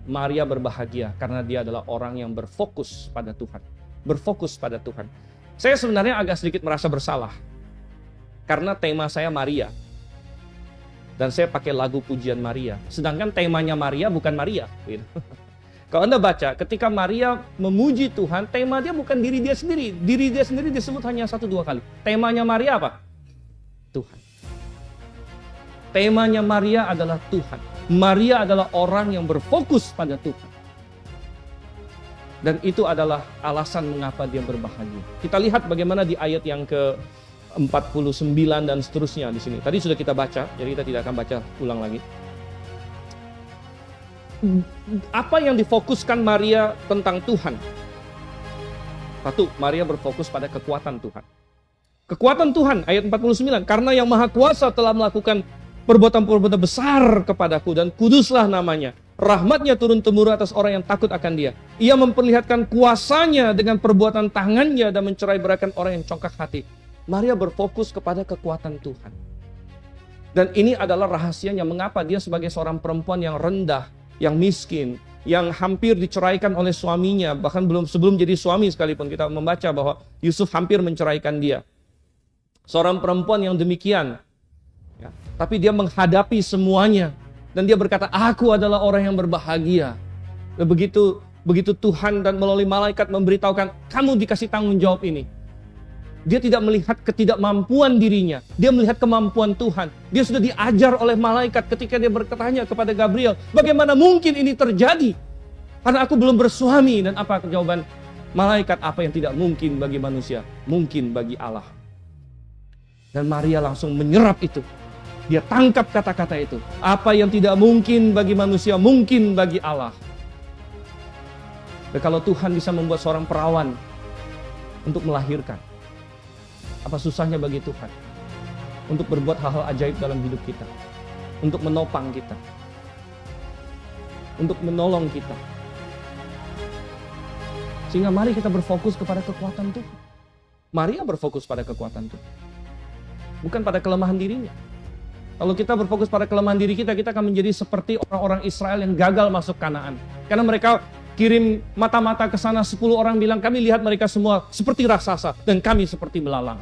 Maria berbahagia karena dia adalah orang yang berfokus pada Tuhan. Berfokus pada Tuhan. Saya sebenarnya agak sedikit merasa bersalah. Karena tema saya Maria. Dan saya pakai lagu pujian Maria. Sedangkan temanya Maria bukan Maria. Gitu. Kalau Anda baca, ketika Maria memuji Tuhan, tema dia bukan diri dia sendiri. Diri dia sendiri disebut hanya 1-2 kali. Temanya Maria apa? Tuhan. Temanya Maria adalah Tuhan. Maria adalah orang yang berfokus pada Tuhan. Dan itu adalah alasan mengapa dia berbahagia. Kita lihat bagaimana di ayat yang ke-49 dan seterusnya di sini. Tadi sudah kita baca, jadi kita tidak akan baca ulang lagi. Apa yang difokuskan Maria tentang Tuhan? Satu, Maria berfokus pada kekuatan Tuhan. Kekuatan Tuhan, ayat 49. Karena yang Maha Kuasa telah melakukan perbuatan-perbuatan besar kepadaku dan kuduslah namanya. Rahmatnya turun-temurun atas orang yang takut akan dia. Ia memperlihatkan kuasanya dengan perbuatan tangannya dan mencerai-beraikan orang yang congkak hati. Maria berfokus kepada kekuatan Tuhan. Dan ini adalah rahasianya mengapa dia sebagai seorang perempuan yang rendah, yang miskin, yang hampir diceraikan oleh suaminya, bahkan sebelum jadi suami sekalipun kita membaca bahwa Yusuf hampir menceraikan dia. Seorang perempuan yang demikian, ya, tapi dia menghadapi semuanya dan dia berkata, aku adalah orang yang berbahagia. Dan begitu Tuhan dan melalui malaikat memberitahukan, kamu dikasih tanggung jawab ini. Dia tidak melihat ketidakmampuan dirinya. Dia melihat kemampuan Tuhan. Dia sudah diajar oleh malaikat ketika dia bertanya kepada Gabriel, bagaimana mungkin ini terjadi? Karena aku belum bersuami. Dan apa jawaban malaikat? Apa yang tidak mungkin bagi manusia, mungkin bagi Allah. Dan Maria langsung menyerap itu. Dia tangkap kata-kata itu. Apa yang tidak mungkin bagi manusia, mungkin bagi Allah. Dan kalau Tuhan bisa membuat seorang perawan untuk melahirkan, apa susahnya bagi Tuhan untuk berbuat hal-hal ajaib dalam hidup kita, untuk menopang kita, untuk menolong kita. Sehingga mari kita berfokus kepada kekuatan Tuhan. Maria berfokus pada kekuatan Tuhan, bukan pada kelemahan dirinya. Kalau kita berfokus pada kelemahan diri kita, kita akan menjadi seperti orang-orang Israel yang gagal masuk Kanaan. Karena mereka kirim mata-mata ke sana, 10 orang bilang, kami lihat mereka semua seperti raksasa dan kami seperti belalang.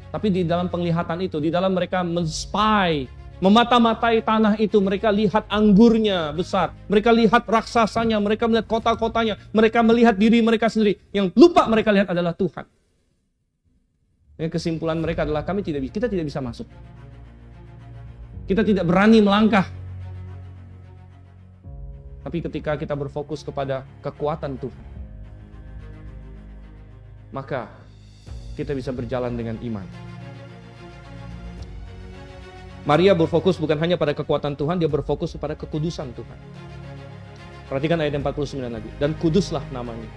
Tapi di dalam penglihatan itu, di dalam mereka men-spy, memata-matai tanah itu, mereka lihat anggurnya besar, mereka lihat raksasanya, mereka melihat kota-kotanya, mereka melihat diri mereka sendiri. Yang lupa mereka lihat adalah Tuhan. Yang kesimpulan mereka adalah kita tidak bisa masuk. Kita tidak berani melangkah. Tapi ketika kita berfokus kepada kekuatan Tuhan, maka kita bisa berjalan dengan iman. Maria berfokus bukan hanya pada kekuatan Tuhan, dia berfokus kepada kekudusan Tuhan. Perhatikan ayat 49 lagi. Dan kuduslah namanya.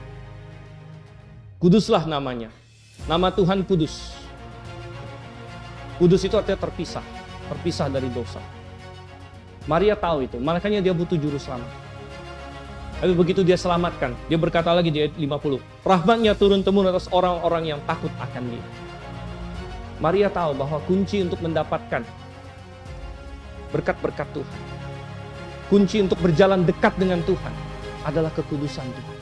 Kuduslah namanya. Nama Tuhan kudus. Kudus itu artinya terpisah. Terpisah dari dosa. Maria tahu itu, makanya dia butuh juru selamat. Tapi begitu dia selamatkan, dia berkata lagi di ayat 50, rahmatnya turun-temurun atas orang-orang yang takut akan dia. Maria tahu bahwa kunci untuk mendapatkan berkat-berkat Tuhan, kunci untuk berjalan dekat dengan Tuhan adalah kekudusan Tuhan.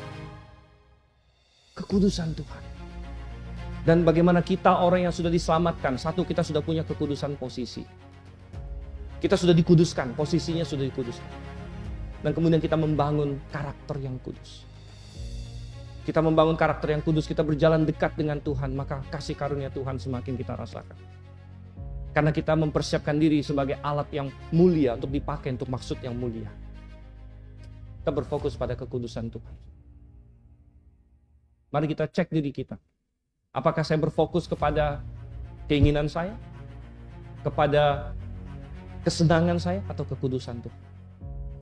Kekudusan Tuhan. Dan bagaimana kita orang yang sudah diselamatkan, satu, kita sudah punya kekudusan posisi. Kita sudah dikuduskan, posisinya sudah dikuduskan. Dan kemudian kita membangun karakter yang kudus. Kita membangun karakter yang kudus, kita berjalan dekat dengan Tuhan, maka kasih karunia Tuhan semakin kita rasakan. Karena kita mempersiapkan diri sebagai alat yang mulia untuk dipakai untuk maksud yang mulia. Kita berfokus pada kekudusan Tuhan. Mari kita cek diri kita. Apakah saya berfokus kepada keinginan saya? Kepada kesenangan saya atau kekudusan Tuhan?